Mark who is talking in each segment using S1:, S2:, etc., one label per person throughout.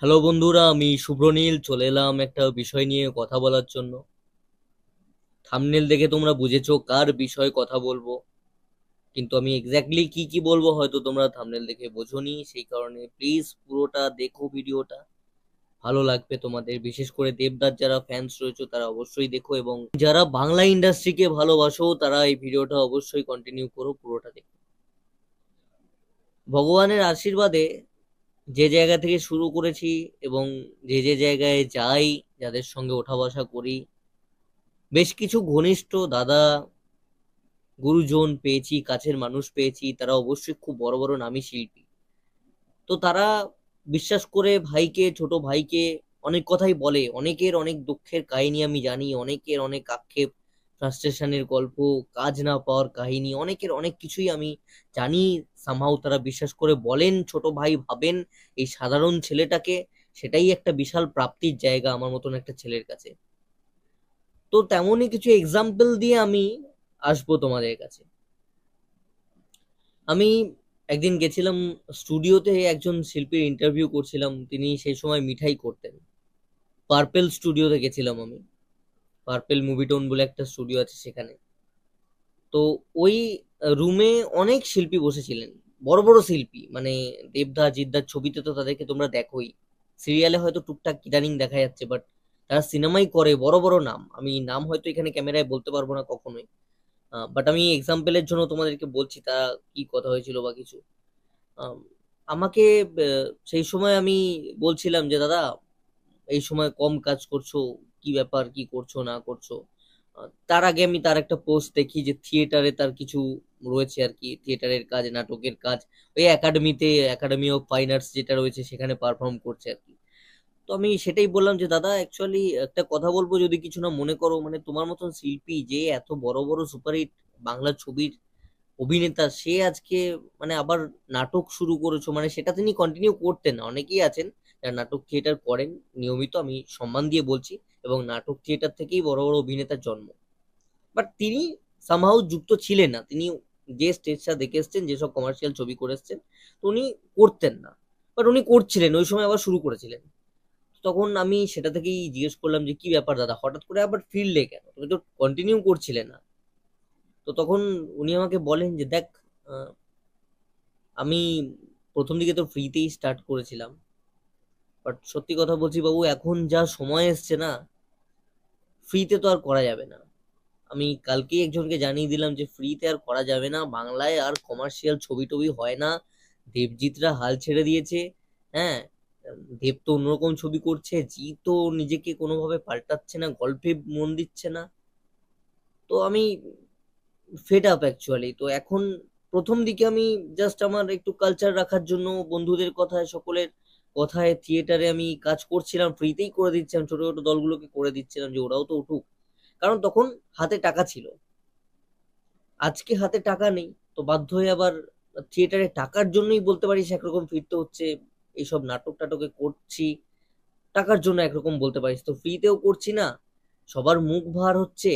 S1: Hello বন্ধুরা, আমি শুভ্রনীল চলে এলাম একটা বিষয় নিয়ে কথা বলার জন্য। থাম্বনেল দেখে তোমরা বুঝেছো কার বিষয়ে কথা বলবো, কিন্তু আমি এক্স্যাক্টলি কি কি বলবো হয়তো তোমরা থাম্বনেল দেখে বোঝোনি। সেই কারণে প্লিজ পুরোটা দেখো, ভিডিওটা ভালো লাগবে তোমাদের। বিশেষ করে দেবদার যারা ফ্যান্স রয়েছে তারা অবশ্যই দেখো, এবং যারা বাংলা ইন্ডাস্ট্রিকে ভালোবাসো তারা এই ভিডিওটা অবশ্যই কন্টিনিউ করো, পুরোটা দেখো। ভগবানের আশীর্বাদে যে জায়গা থেকে শুরু করেছি এবং যে যে জায়গায় যাই, যাদের সঙ্গে ওঠা বসা করি, বেশ কিছু ঘনিষ্ঠ দাদা গুরুজন পেয়েছি, কাছের মানুষ পেয়েছি, তারা অবশ্যই খুব বড় বড় নামী শিল্পী। তো তারা বিশ্বাস করে ভাইকে, ছোট ভাইকে অনেক কথাই বলে। অনেকের অনেক দুঃখের কাহিনী আমি জানি, অনেকের অনেক আক্ষেপ, ফ্রাস্ট্রেশনের গল্প, কাজ না পাওয়ার কাহিনী, অনেকের অনেক কিছুই আমি জানি। সামহাউ তারা বিশ্বাস করে বলেন, ছোট ভাই ভাবেন এই সাধারণ ছেলেটাকে, সেটাই একটা বিশাল প্রাপ্তির জায়গা আমার মতন একটা ছেলের কাছে। তো তেমনই কিছু এক্সাম্পল দিয়ে আমি আসবো তোমাদের কাছে। আমি একদিন গেছিলাম স্টুডিওতে, একজন শিল্পীর ইন্টারভিউ করছিলাম। তিনি সেই সময় মিঠাই করতেন। পার্পেল স্টুডিওতে গেছিলাম আমি। পার্পেল মুভিটোন বলে একটা স্টুডিও আছে সেখানে। তো ওই রুমে অনেক শিল্পী বসেছিলেন, বড় বড় শিল্পী, মানে দেবদা জিদ্দার ছবিতে তো তাদেরকে তোমরা দেখোই, সিরিয়ালে হয়তো টুকটাক ইদানিং দেখা যাচ্ছে, বাট তারা সিনেমাই করে, বড় বড় নাম। আমি নাম হয়তো এখানে ক্যামেরায় বলতে পারবো না কখনোই, বাট আমি এক্সাম্পলের জন্য তোমাদেরকে বলছি তা কি কথা হয়েছিল বা কিছু। আম, আমাকে সেই সময় আমি বলছিলাম যে দাদা, এই সময় কম কাজ করছো, কি ব্যাপার, কি করছো না করছো। তার আগে আমি তার একটা পোস্ট দেখি যে থিয়েটারে তার কিছু রয়েছে আর কি, থিয়েটারের কাজ, নাটকের কাজ, ওই একাডেমিতে, একাডেমি অফ ফাইন আর্টস যেটা রয়েছে সেখানে পারফর্ম করছে আর কি। তো আমি সেটাই বললাম যে দাদা, অ্যাকচুয়ালি একটা কথা বলবো যদি কিছু না মনে করো, মানে তোমার মতন শিল্পী যে এত বড় বড় সুপারহিট বাংলা ছবির অভিনেতা, সে আজকে মানে আবার নাটক শুরু করেছো, মানে সেটা তিনি কন্টিনিউ করতেন না। অনেকেই আছেন যারা নাটক থিয়েটার করেন নিয়মিত, আমি সম্মান দিয়ে বলছি, এবং নাটক থিয়েটার থেকেই বড় বড় অভিনেতার জন্ম। বাট তিনি সামহাউ যুক্ত ছিলেন না। তিনি যে স্টেজটা দেখে এসছেন, যেসব কমার্শিয়াল ছবি করে এসছেন, তো উনি করতেন না। বাট উনি করছিলেন, ওই সময় আবার শুরু করেছিলেন। তখন আমি সেটা থেকেই জিজ্ঞেস করলাম যে কি ব্যাপার দাদা, হঠাৎ করে আবার ফিরলে কেন, তুমি তো কন্টিনিউ করছিলে না। তো তখন উনি আমাকে বলেন যে দেখ, আহ, আমি প্রথম দিকে তো ফ্রিতেই স্টার্ট করেছিলাম, বাট সত্যি কথা বলছি বাবু, এখন যা সময় এসছে না, ফ্রিতে তো আর করা যাবে না। আমি কালকেই একজনকে জানিয়ে দিলাম যে ফ্রিতে আর করা যাবে না, বাংলায় আর কমার্শিয়াল ছবি টবি হয় না। দেবজিৎরা হাল ছেড়ে দিয়েছে। হ্যাঁ, দেব তো অন্যরকম ছবি করছে, জি তো নিজেকে কোনোভাবে পাল্টাচ্ছে না, গল্পে মন দিচ্ছে না। তো আমি ফেড আপ অ্যাকচুয়ালি। তো এখন প্রথম দিকে আমি জাস্ট আমার একটু কালচার রাখার জন্য বন্ধুদের কথায়, সকলের কথায় থিয়েটারে আমি কাজ করছিলাম, ফ্রিতেই করে দিচ্ছিলাম, ছোট ছোট দলগুলোকে করে দিচ্ছিলাম যে ওরাও তো উঠুক। কারণ তখন হাতে টাকা ছিল, আজকে হাতে টাকা নেই। তো বাধ্য হয়ে আবার থিয়েটারে টাকার জন্যই বলতে পারিস একরকম ফিরতে হচ্ছে। এইসব নাটক টাটকে করছি টাকার জন্য একরকম বলতে পারিস, তো ফ্রিতেও করছি না, সবার মুখ ভার হচ্ছে।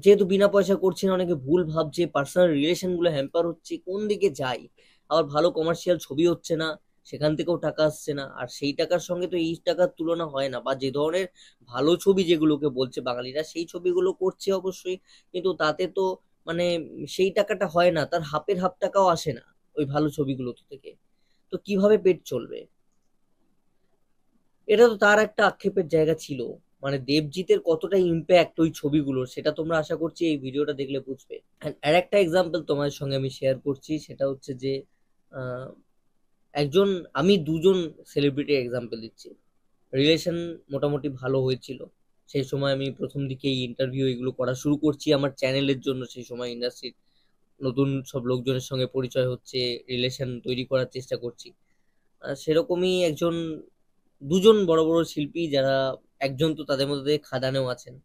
S1: যেহেতু বিনা পয়সা করছি না, অনেকে ভুল ভাবছে, পার্সোনাল রিলেশন গুলো হ্যাম্পার হচ্ছে, কোন দিকে যাই। আবার ভালো কমার্শিয়াল ছবি হচ্ছে না, সেখান থেকেও টাকা আসছে না, আর সেই টাকার সঙ্গে তো এই টাকার তুলনা হয় না। বা যে ধরনের ভালো ছবি যেগুলোকে বলছে বাঙালিরা, সেই ছবিগুলো করছে অবশ্যই, কিন্তু তাতে তো মানে সেই টাকাটা হয় না, তার হাফের হাফ টাকাও আসে না ওই ভালো ছবিগুলো থেকে। তো কিভাবে পেট চলবে? এটা তো তার একটা আক্ষেপের জায়গা ছিল। মানে দেবজিতের কতটা ইম্প্যাক্ট ওই ছবিগুলোর, সেটা তোমরা আশা করছি এই ভিডিওটা দেখলে বুঝবে। আর একটা এক্সাম্পল তোমার সঙ্গে আমি শেয়ার করছি, সেটা হচ্ছে যে আহ, একজন, আমি দুজন সেলিব্রিটির এক্সাম্পল দিচ্ছি। রিলেশন মোটামুটি ভালো হয়েছিল। সেই সময় আমি প্রথম দিকে এই ইন্টারভিউ এগুলো করা শুরু করছি আমার চ্যানেলের জন্য। সেই সময় ইন্ডাস্ট্রির নতুন সব লোকজনের সঙ্গে পরিচয় হচ্ছে, রিলেশন তৈরি করার চেষ্টা করছি। সেরকমই একজন, দুজন বড় বড় শিল্পী যারা, একজন তো তাদের মধ্যে খাদানেও আছেন,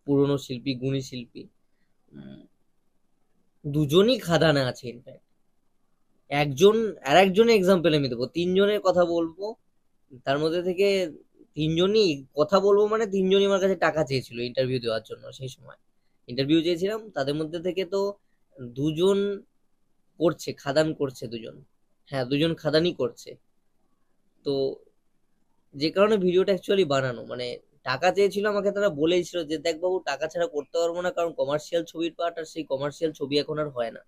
S1: পুরনো শিল্পী, গুণী শিল্পী। উম, দুজনই খাদানে আছে ইনফ্যাক্ট। একজন, আর একজনের এক্সাম্পল আমি দেবো, তিনজনের কথা বলবো। তার মধ্যে থেকে তিনজনই কথা বলবো, মানে তিনজনই আমার কাছে টাকা চেয়েছিল ইন্টারভিউ দেওয়ার জন্য। সেই সময় ইন্টারভিউ চেয়েছিলাম, তাদের মধ্যে থেকে তো দুজন করছে, খাদান করছে দুজন। হ্যাঁ, দুজন খাদানই করছে। তো যে কারণে ভিডিওটা অ্যাকচুয়ালি বানানো, মানে টাকা চেয়েছিল আমাকে, তারা বলেছিল যে দেখ বাবু টাকা ছাড়া করতে পারবো না, কারণ কমার্শিয়াল ছবির পার্ট, আর সেই কমার্শিয়াল ছবি এখন আর হয় না,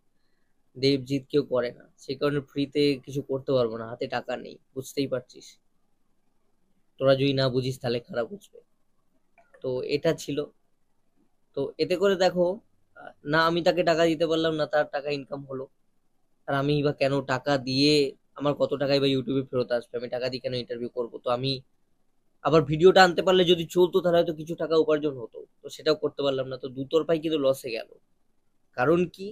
S1: দেবজিৎ কেউ করে না, সেই কারণে ফ্রিতে কিছু করতে পারবো না, হাতে টাকা নেই, বুঝতেই পারছিস, তোরা যদি না বুঝিস তাহলে খারাপ বুঝবে। তো এটা ছিল। তো এতে করে দেখো, না আমি তাকে টাকা দিতে পারলাম না, তার টাকা ইনকাম হলো, আর আমি বা কেন টাকা দিয়ে, আমার কত টাকাই বা ইউটিউবে ফেরত আসবে, আমি টাকা দিয়ে কেন ইন্টারভিউ করবো? তো আমি আবার ভিডিওটা আনতে পারলে যদি চলতো তাহলে হয়তো কিছু টাকা উপার্জন হতো, তো সেটাও করতে পারলাম না, তো দুতরফাই কিন্তু লসে গেল। কারণ কি?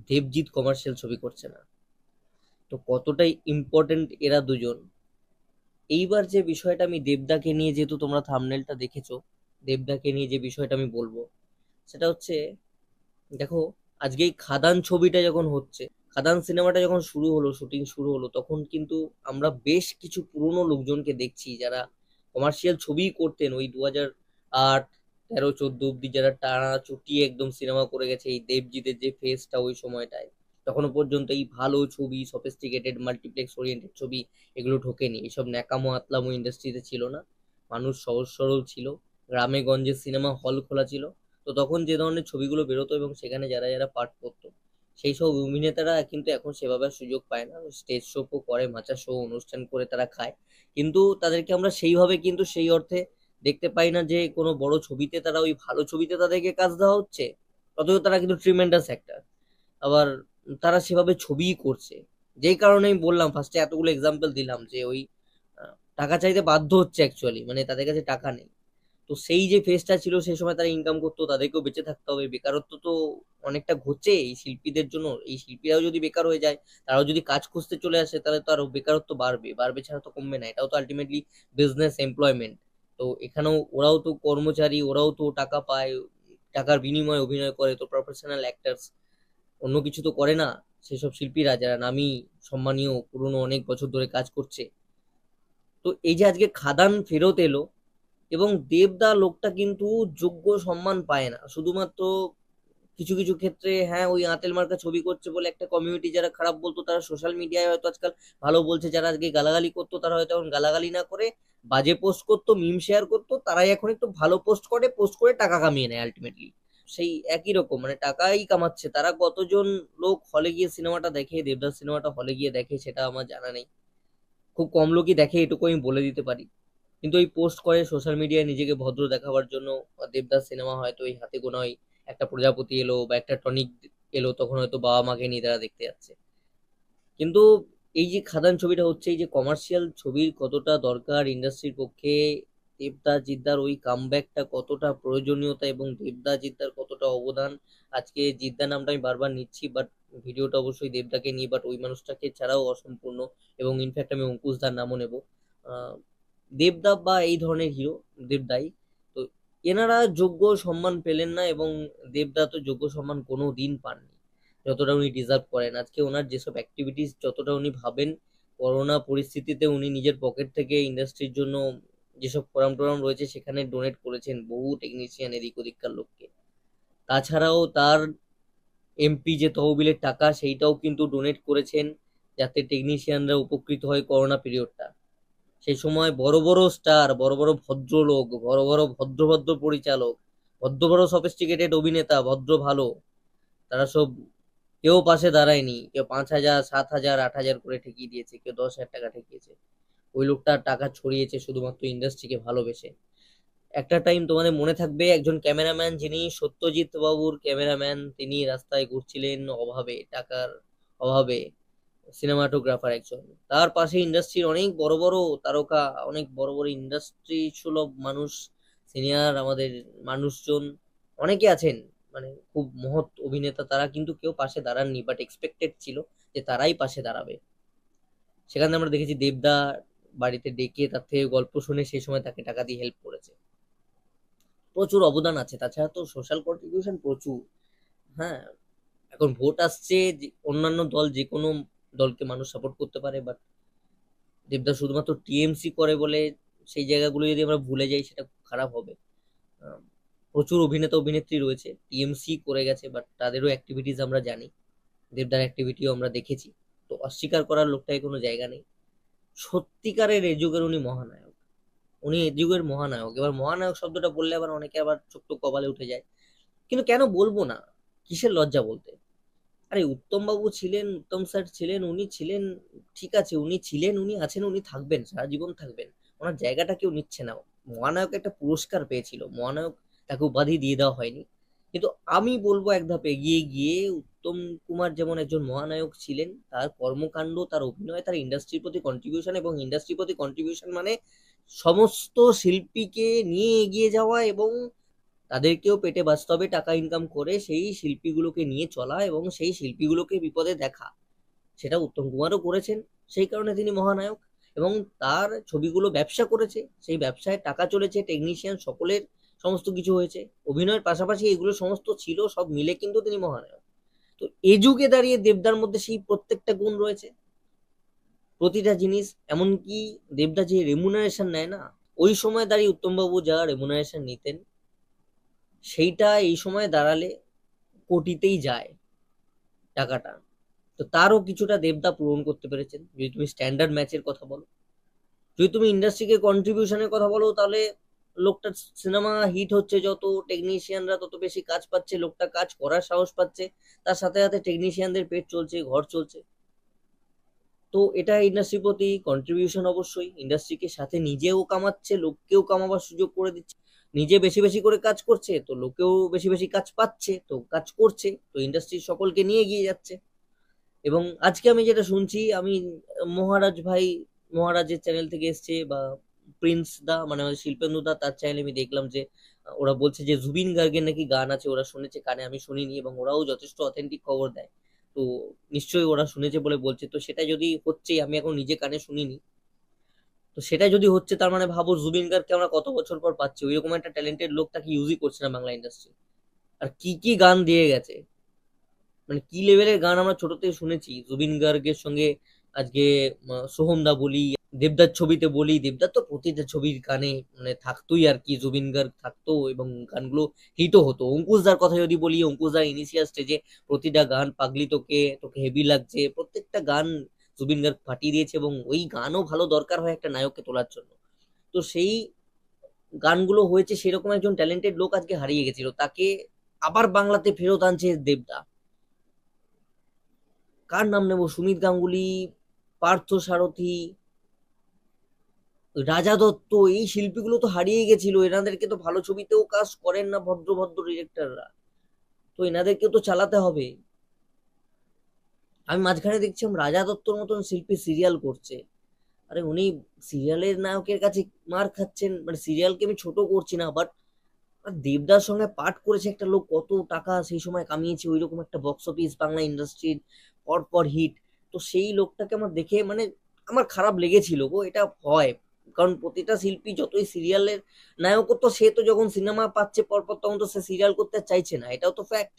S1: দেবজিৎ কমার্শিয়াল ছবি করছে না। তো কতটাই ইম্পর্টেন্ট এরা দুজন। এইবার যে বিষয়টা আমি দেবদাকে নিয়ে, যেহেতু তোমরা থাম্বনেলটা দেখেছো, দেবদাকে নিয়ে যে বিষয়টা আমি বলবো সেটা হচ্ছে, দেখো আজকে এই খাদান ছবিটা যখন হচ্ছে, খাদান সিনেমাটা যখন শুরু হলো, শুটিং শুরু হলো, তখন কিন্তু আমরা বেশ কিছু পুরনো লোকজনকে দেখছি যারা কমার্শিয়াল ছবি করতেন ওই 2008, 13, 14 অব্দি, যারা টানা চুটিয়ে একদম সিনেমা করে গেছে এই দেবজিতের যে ফেসটা ওই সময়টায়, তখনও পর্যন্ত এই ভালো ছবি, সফিস্টিকেটেড মাল্টিপ্লেক্স ওরিয়েন্টেড ছবি এগুলো ঢোকেনি, এসব ন্যাকামো আতলামো ইন্ডাস্ট্রিতে ছিল না, মানুষ সহজ সরল ছিল, গ্রামে গঞ্জে সিনেমা হল খোলা ছিল। তো তখন যে ধরনের ছবিগুলো বেরোতো এবং সেখানে যারা যারা পার্ট করতো, সেই সব অভিনেতারা কিন্তু এখন সেভাবে আর সুযোগ পায় না, স্টেজ শো করে, মাচা শো অনুষ্ঠান করে তারা খায়, কিন্তু তাদেরকে আমরা সেইভাবে কিন্তু সেই অর্থে দেখতে পাই না যে কোনো বড় ছবিতে তারা, ওই ভালো ছবিতে তাদেরকে কাজ দেওয়া হচ্ছে, অথচ তারা কিন্তু ট্রিমেন্ডাস অ্যাক্টর, আবার তারা সেভাবে ছবিই করছে। যেই কারণে আমি বললাম ফার্স্টে, এতগুলো এক্সাম্পল দিলাম যে ওই টাকা চাইতে বাধ্য হচ্ছে অ্যাকচুয়ালি, মানে তাদের কাছে টাকা নেই। তো সেই যে ফেসটা ছিল সেই সময় তারা ইনকাম করতো, তাদেরকেও বেঁচে থাকতে হবে, বেকারত্ব তো অনেকটা ঘটছে এই শিল্পীদের জন্য, এই শিল্পীরাও যদি বেকার হয়ে যায়, তারাও যদি কাজ খুঁজতে চলে আসে, তাহলে তো আরো বেকারত্ব বাড়বে, বাড়বে ছাড়া তো কমবে না, এটাও তো আলটিমেটলি বিজনেস এমপ্লয়মেন্ট। তো এখানেও ওরাও তো কর্মচারী, ওরাও তো টাকা পায়, টাকার বিনিময়ে অভিনয় করে, তো প্রফেশনাল অ্যাক্টার্স, অন্য কিছু তো করে না সেসব শিল্পীরা যারা নামি সম্মানীয় পুরনো অনেক বছর ধরে কাজ করছে। তো এই যে আজকে খাদান ফেরত এলো, এবং দেবদা লোকটা কিন্তু যোগ্য সম্মান পায় না, শুধুমাত্র কিছু কিছু ক্ষেত্রে, হ্যাঁ ওই আঁতেল মার্কা ছবি করছে বলে একটা কমিউনিটি যারা খারাপ বলতো তারা সোশ্যাল মিডিয়ায় হয়তো আজকাল ভালো বলছে, যারা আজকে গালাগালি করতো তারা হয়তো এখন গালাগালি না করে বাজে পোস্ট করতো, মিম শেয়ার করতো, তারাই এখন একটু ভালো পোস্ট করে টাকা কামিয়ে নেয় আলটিমেটলি। সেই একই রকম, মানে টাকাই কামাচ্ছে তারা। কতজন লোক হলে গিয়ে সিনেমাটা দেখে, দেবদাস সিনেমাটা হলে গিয়ে দেখে সেটা আমার জানা নেই, খুব কম লোকই দেখে, এটুকু আমি বলে দিতে পারি। কিন্তু ওই পোস্ট করে সোশ্যাল মিডিয়ায় নিজেকে ভদ্র দেখাবার জন্য। দেবদাস সিনেমা হয়তো ওই হাতে গোনা ওই একটা প্রজাপতি এলো বা একটা টনিক এলো, তখন হয়তো বাবা মাকে নিয়ে তারা দেখতে যাচ্ছে। কিন্তু এই যে খাদান ছবিটা হচ্ছে, এই যে কমার্শিয়াল ছবির কতটা দরকার ইন্ডাস্ট্রির পক্ষে, দেবদা জিদ্দার ওই কামব্যাকটা কতটা প্রয়োজনীয়তা, এবং দেবদা জিদ্দার কতটা অবদান। আজকে জিদ্দা নামটা আমি বারবার নিচ্ছি, বাট ভিডিওটা অবশ্যই দেবদাকে নিয়ে, বাট ওই মানুষটাকে ছাড়াও অসম্পূর্ণ, এবং ইনফ্যাক্ট আমি অঙ্কুশদার নামও নেব। আহ, দেবদা বা এই ধরনের হিরো, দেবদাই, তো এনারা যোগ্য সম্মান পেলেন না, এবং দেবদা তো যোগ্য সম্মান কোনো দিন পাননি যতটা উনি ডিজার্ভ করেন। আজকে ওনার যেসব অ্যাক্টিভিটিস, যতটা উনি ভাবেন, করোনা পরিস্থিতিতে উনি নিজের পকেট থেকে ইন্ডাস্ট্রির জন্য যেসব ফোরাম টোরাম রয়েছে সেখানে ডোনেট করেছেন বহু টেকনিশিয়ান এদিক ওদিককার লোককে। তাছাড়াও তার এমপি যে তহবিলের টাকা সেইটাও কিন্তু ডোনেট করেছেন, যাতে টেকনিশিয়ানরা উপকৃত হয় করোনা পিরিয়ডটা। সেই সময় বড় বড় স্টার, বড় বড় ভদ্রলোক, বড় বড় ভদ্র ভদ্র পরিচালক, ভদ্র বড় সফিস্টিকেটেড অভিনেতা, ভদ্র ভালো, তারা সব কেউ পাশে দাঁড়ায়নি, কেউ 5,000, 7,000, 8,000 করে ঠেকিয়ে দিয়েছে, কেউ 10,000 টাকা ঠেকিয়েছে। ওই লোকটা টাকা ছড়িয়েছে শুধুমাত্র ইন্ডাস্ট্রিকে ভালোবেসে। একটা টাইম তোমাদের মনে থাকবে, একজন ক্যামেরাম্যান যিনি সত্যজিৎ বাবুর ক্যামেরাম্যান, তিনি রাস্তায় ঘুরছিলেন অভাবে, টাকার অভাবে, সিনেমাটোগ্রাফার একজন, তার পাশে ইন্ডাস্ট্রির অনেক বড় বড় তারকা, অনেক বড় বড় ইন্ডাস্ট্রি সুলভ মানুষ, সিনিয়র আমাদের মানুষজন অনেকে আছেন, মানে খুব মহৎ অভিনেতা, তারা কিন্তু কেউ পাশে দাঁড়াননি, বাট এক্সপেক্টেড ছিল যে তারাই পাশে দাঁড়াবে। সেখানে আমরা দেখেছি দেবদা বাড়িতে ডেকে তার থেকে গল্প শুনে সেই সময় তাকে টাকা দিয়ে হেল্প করেছে। প্রচুর অবদান আছে, তাছাড়া তো সোশ্যাল কন্ট্রিবিউশন প্রচুর। হ্যাঁ, এখন ভোট আসছে, অন্যান্য দল যে কোনো দলকে মানুষ সাপোর্ট করতে পারে, বাট দেবদাস শুধুমাত্র টিএমসি করে বলে সেই জায়গাগুলো যদি আমরা ভুলে যাই সেটা খুব খারাপ হবে। আহ, প্রচুর অভিনেতা অভিনেত্রী রয়েছে টিএমসি করে গেছে, বাট তাদেরও অ্যাক্টিভিটিস আমরা জানি, দেবদার অ্যাক্টিভিটিও আমরা দেখেছি, তো অস্বীকার করার লোকটাই কোনো জায়গা নেই। সত্যিকারের এই যুগের উনি মহানায়ক, উনি এই যুগের মহানায়ক। এবার মহানায়ক শব্দটা বললে আবার অনেকে আবার চোখ টোক কপালে উঠে যায়, কিন্তু কেন বলবো না, কিসের লজ্জা বলতে? আরে উত্তম বাবু ছিলেন, উত্তম স্যার ছিলেন, উনি ছিলেন, ঠিক আছে, উনি ছিলেন, উনি আছেন, উনি থাকবেন, সারা জীবন থাকবেন, ওনার জায়গাটা কেউ নিচ্ছে না। মহানায়ক একটা পুরস্কার পেয়েছিল, মহানায়ক তাকে উপাধি দিয়ে দেওয়া হয়নি। কিন্তু আমি বলবো এক ধাপ এগিয়ে গিয়ে, উত্তম কুমার যেমন একজন মহানায়ক ছিলেন, তার কর্মকাণ্ড, তার অভিনয়, তার ইন্ডাস্ট্রির প্রতি কন্ট্রিবিউশন, এবং ইন্ডাস্ট্রির প্রতি কন্ট্রিবিউশন মানে সমস্ত শিল্পীকে নিয়ে এগিয়ে যাওয়া এবং তাদেরকেও পেটে বাঁচতে হবে, টাকা ইনকাম করে সেই শিল্পীগুলোকে নিয়ে চলা এবং সেই শিল্পীগুলোকে বিপদে দেখা, সেটা উত্তম কুমারও করেছেন। সেই কারণে তিনি মহানায়ক। এবং তার ছবিগুলো ব্যবসা করেছে, সেই ব্যবসায় টাকা চলেছে, টেকনিশিয়ান সকলের সমস্ত কিছু হয়েছে, অভিনয়ের পাশাপাশি এগুলো সমস্ত ছিল, সব মিলে কিন্তু তিনি মহানায়ক। তো এই যুগে দাঁড়িয়ে দেবদার মধ্যে সেই প্রত্যেকটা গুণ রয়েছে, প্রতিটা জিনিস। এমনকি দেবদা যে রেমুনারেশন নেয় না, ওই সময় দাঁড়িয়ে উত্তমবাবু যা রেমুনারেশন নিতেন, সেইটা এই সময় দাঁড়ালে কোটিতেই যায় টাকাটা। তো তারও কিছুটা দেবদা পূরণ করতে পেরেছেন। যদি তুমি স্ট্যান্ডার্ড ম্যাচের কথা বলো, যদি তুমি ইন্ডাস্ট্রিকে কন্ট্রিবিউশনের কথা বলো, তাহলে লোকটার সিনেমা হিট হচ্ছে যত, টেকনিশিয়ানরা তত বেশি কাজ পাচ্ছে, লোকটা কাজ করার সাহস পাচ্ছে, তার সাথে সাথে টেকনিশিয়ানদের পেট চলছে, ঘর চলছে। তো এটা ইন্ডাস্ট্রির প্রতি কন্ট্রিবিউশন, অবশ্যই ইন্ডাস্ট্রিকে সাথে নিজেও কামাচ্ছে, লোককেও কামাবার সুযোগ করে দিচ্ছে। নিজে বেশি বেশি করে কাজ করছে, তো লোকেও বেশি বেশি কাজ পাচ্ছে, তো কাজ করছে, তো ইন্ডাস্ট্রির সকলকে নিয়ে এগিয়ে যাচ্ছে। এবং আজকে আমি যেটা শুনছি, আমি মহারাজ ভাই, মহারাজের চ্যানেল থেকে এসছে, বা প্রিন্স দা মানে আমাদের শিল্পেন্দু দা, তার চ্যানেলে আমি দেখলাম যে ওরা বলছে যে জুবিন গার্গের নাকি গান আছে, ওরা শুনেছে কানে, আমি শুনিনি, এবং ওরাও যথেষ্ট অথেন্টিক খবর দেয়। তো নিশ্চয়ই ওরা শুনেছে বলে বলছে, তো সেটা যদি হচ্ছে, আমি এখন নিজে কানে শুনিনি, তো সেটা যদি হচ্ছে, তার মানে ভাবো জুবিন গার্গকে আমরা কত বছর পর পাচ্ছি। ওইরকম একটা ট্যালেন্টেড লোক, তাকে ইউজই করছে না বাংলা ইন্ডাস্ট্রি। আর কি কি গান দিয়ে গেছে, মানে কি লেভেলের গান আমরা ছোট থেকে শুনেছি জুবিন গার্গের সঙ্গে। আজকে সোহম দা বলি, দেবদার ছবিতে বলি, দেবদার তো প্রতিটা ছবির গানে মানে থাকতোই আর কি, জুবিন গার্গ থাকতো, এবং গানগুলো হিটও হতো। অঙ্কুশ দার কথা যদি বলি, অঙ্কুশ দার ইনিশিয়াল স্টেজে প্রতিটা গান, পাগলি তোকে, তোকে হেভি লাগছে, প্রত্যেকটা গান জুবিন গার্গ ফাটিয়ে দিয়েছে, এবং ওই গানও ভালো দরকার হয় একটা নায়ককে তোলার জন্য। তো সেই গানগুলো হয়েছে, সেরকম একজন ট্যালেন্টেড লোক আজকে হারিয়ে গেছিল, তাকে আবার বাংলাতে ফেরত আনছে দেবদা। কার নাম নেব, সুমিত গাঙ্গুলি, পার্থ সারথি, রাজা দত্ত, এই শিল্পীগুলো তো হারিয়ে গেছিল। এনাদেরকে তো ভালো ছবিতেও কাজ করেন না ভদ্র ভদ্র ডিরেক্টররা, তো এনাদেরকেও তো চালাতে হবে। আমি মাঝখানে দেখছিলাম রাজা দত্তর মতন শিল্পী সিরিয়াল করছে। আরে উনি সিরিয়ালের নায়কের কাছে মার খাচ্ছেন, মানে সিরিয়ালকে আমি ছোট করছি না, বাট দেবদার সঙ্গে পাঠ করেছে একটা লোক, কত টাকা সেই সময় কামিয়েছে, ওইরকম একটা বক্স অফিস বাংলা ইন্ডাস্ট্রির পর পর হিট। তো সেই লোকটাকে আমার দেখে মানে আমার খারাপ লেগেছিল গো, এটা হয়। কারণ প্রতিটা শিল্পী যতই সিরিয়ালের নায়কত্ব, সে তো যখন সিনেমা পাচ্ছে পরপর, তখন তো সে সিরিয়াল করতে চাইছে না, এটাও তো ফ্যাক্ট।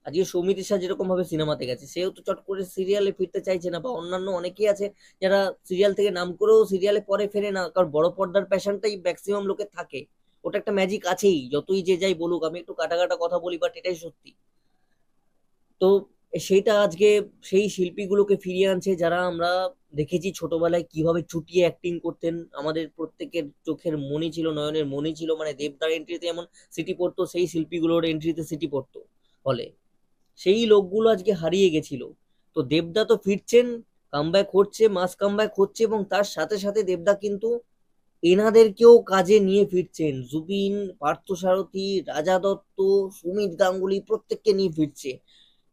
S1: আজকে সৌমিত্র শাহ যেরকম ভাবে সিনেমাতে গেছে, সেও তো চট করে সিরিয়ালে ফিরতে চাইছে না, বা অন্যান্য অনেকেই আছে যারা সিরিয়াল থেকে নাম করেও সিরিয়ালে পরে ফেরে না, কারণ বড় পর্দার প্যাশনটাই ম্যাক্সিমাম লোকের থাকে। ওটা একটা ম্যাজিক আছেই, যতই যে যাই বলুক, আমি একটু কাটা কাটা কথা বলি, বাট এটাই সত্যি। তো সেইটা আজকে সেই শিল্পীগুলোকে ফিরিয়ে আনছে, যারা আমরা দেখেছি ছোটবেলায় কিভাবে চুটিয়ে অ্যাক্টিং করতেন, আমাদের প্রত্যেকের চোখের মনি ছিল, নয়নের মনি ছিল, মানে দেবদার এন্ট্রিতে এমন সিটি পড়তো, সেই শিল্পীগুলোর এন্ট্রিতে সিটি পড়তো হলে। সেই লোকগুলো আজকে হারিয়ে গেছিল। তো দেবদা তো ফিরছেন, কামব্যাক হচ্ছে, মাস কামব্যাক হচ্ছে, এবং তার সাথে সাথে দেবদা কিন্তু এনাদেরকেও কাজে নিয়ে ফিরছেন। জুবিন, পার্থসারথী, রাজা দত্ত, সুমিত গাঙ্গুলি, প্রত্যেককে নিয়ে ফিরছে,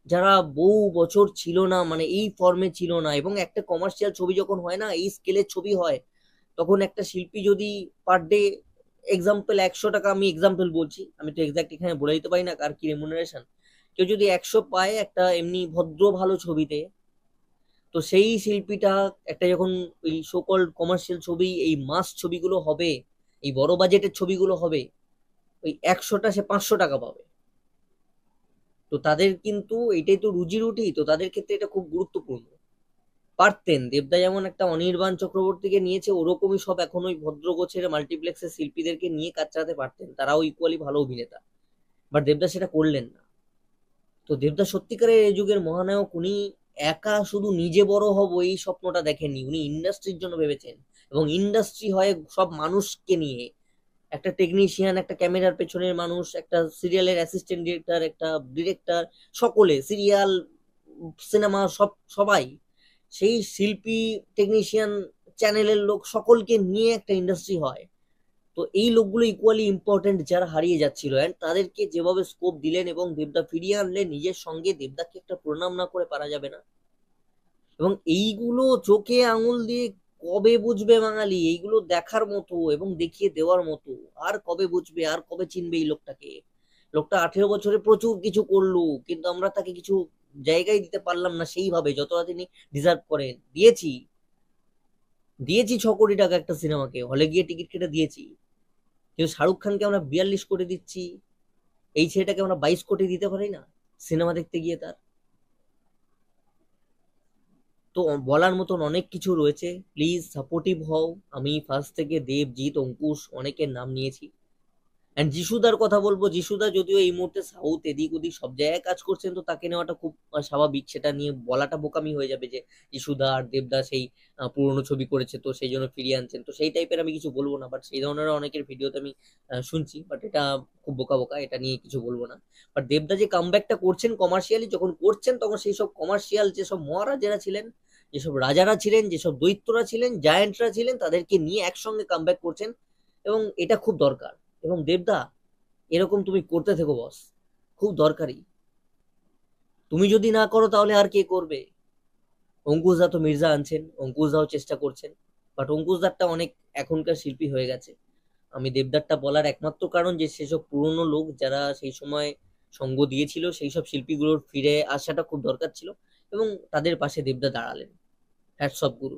S1: যারা বহু বছর ছিল না, মানে এই ফর্মে ছিল না। এবং একটা কমার্শিয়াল ছবি যখন হয় না, এই স্কেলের ছবি হয়, তখন একটা শিল্পী যদি পার ডে, এক্সাম্পল 100 টাকা, আমি এক্সাম্পল বলছি, আমি তো এক্সাক্ট এখানে বলে দিতে পারি না কার কি রেমুনারেশন, কেউ যদি 100 পায় একটা এমনি ভদ্র ভালো ছবিতে, তো সেই শিল্পীটা একটা যখন ওই সোকল্ড কমার্শিয়াল ছবি, এই মাস ছবিগুলো হবে, এই বড় বাজেটের ছবিগুলো হবে, ওই 100টা সে 500 টাকা পাবে। তো তাদের কিন্তু এটাই তো রুজি রুটি, তো তাদের ক্ষেত্রে এটা খুব গুরুত্বপূর্ণ। পারতেন দেবদা যেমন একটা অনির্বাণ চক্রবর্তীকে নিয়েছে, ওরকমই সব এখন ওই ভদ্র গোছের মাল্টিপ্লেক্সের শিল্পীদেরকে নিয়ে কাজ চালাতে পারতেন, তারাও ইকুয়ালি ভালো অভিনেতা। বাট দেবদা সেটা করলেন না। তো দেবদা সত্যিকারের এই যুগের মহানায়ক, উনি একা শুধু নিজে বড় হব এই স্বপ্নটা দেখেননি, উনি ইন্ডাস্ট্রির জন্য ভেবেছেন। এবং ইন্ডাস্ট্রি হয় সব মানুষকে নিয়ে, একটা টেকনিশিয়ান, একটা ক্যামেরার পেছনের মানুষ, একটা সিরিয়ালের অ্যাসিস্ট্যান্ট ডিরেক্টর, একটা ডিরেক্টর, সকলে সিরিয়াল, সিনেমা, সবাই, সেই শিল্পী, টেকনিশিয়ান, চ্যানেলের লোক, সকলকে নিয়ে একটা ইন্ডাস্ট্রি হয়। তো এই লোকগুলো ইকুয়ালি ইম্পর্টেন্ট যারা হারিয়ে যাচ্ছিল, অ্যান্ড তাদেরকে যেভাবে স্কোপ দিলেন এবং দেবদা ফিরিয়ে আনলেন নিজের সঙ্গে, দেবদাকে একটা প্রণাম না করে পারা যাবে না। এবং এইগুলো চোখে আঙুল দিয়ে কবে বুঝবে বাঙালি, এইগুলো দেখার মতো এবং দেখিয়ে দেওয়ার মতো। আর কবে বুঝবে, আর কবে চিনবে এই লোকটাকে? লোকটা 18 বছরে প্রচুর কিছু করলো, কিন্তু আমরা তাকে কিছু জায়গায় দিতে পারলাম না সেইভাবে যতটা তিনি ডিজার্ভ করেন। দিয়েছি, দিয়েছি 6 কোটি টাকা একটা সিনেমাকে, হলে গিয়ে টিকিট কেটে দিয়েছি, কিন্তু শাহরুখ খানকে আমরা 42 কোটি দিচ্ছি, এই ছেলেটাকে আমরা 22 কোটি দিতে পারি না সিনেমা দেখতে গিয়ে তার? তো বলার মতন অনেক কিছু রয়েছে, প্লিজ সাপোর্টিভ হও। আমি ফার্স্ট থেকে দেবজিৎ, অঙ্কুশ অনেকের নাম নিয়েছি। অ্যান্ড যিশুদার কথা বলবো, যিশুদা যদিও এই মুহূর্তে সাউথ এদিক ওদিক সব জায়গায় কাজ করছেন, তো তাকে নেওয়াটা খুব স্বাভাবিক, সেটা নিয়ে বলাটা বোকামি হয়ে যাবে যে যিশুদা আর দেবদা সেই পুরনো ছবি করেছে তো সেই জন্য ফিরিয়ে আনছেন, তো সেই টাইপের আমি কিছু বলবো না। বাট সেই ধরনের অনেকের ভিডিওতে আমি শুনছি, বাট এটা খুব বোকা বোকা, এটা নিয়ে কিছু বলবো না। বাট দেবদা যে কামব্যাকটা করছেন কমার্শিয়ালি, যখন করছেন তখন সেই সব কমার্শিয়াল যেসব মহারাজারা ছিলেন, যেসব রাজারা ছিলেন, যেসব দৈত্যরা ছিলেন, জায়ান্টরা ছিলেন, তাদেরকে নিয়ে একসঙ্গে কামব্যাক করছেন, এবং এটা খুব দরকার। এবং দেবদা, এরকম তুমি করতে থেকো বস, খুব দরকারি। তুমি যদি না করো তাহলে আর কে করবে? অঙ্কুশদা তো মির্জা আনছেন, অঙ্কুশদাও চেষ্টা করছেন, বাট অঙ্কুশদারটা অনেক এখনকার শিল্পী হয়ে গেছে। আমি দেবদারটা বলার একমাত্র কারণ যে সেসব পুরনো লোক যারা সেই সময় সঙ্গ দিয়েছিল, সেই সব শিল্পীগুলোর ফিরে আসাটা খুব দরকার ছিল, এবং তাদের পাশে দেবদা দাঁড়ালেন। হ্যাটস অফ গুরু।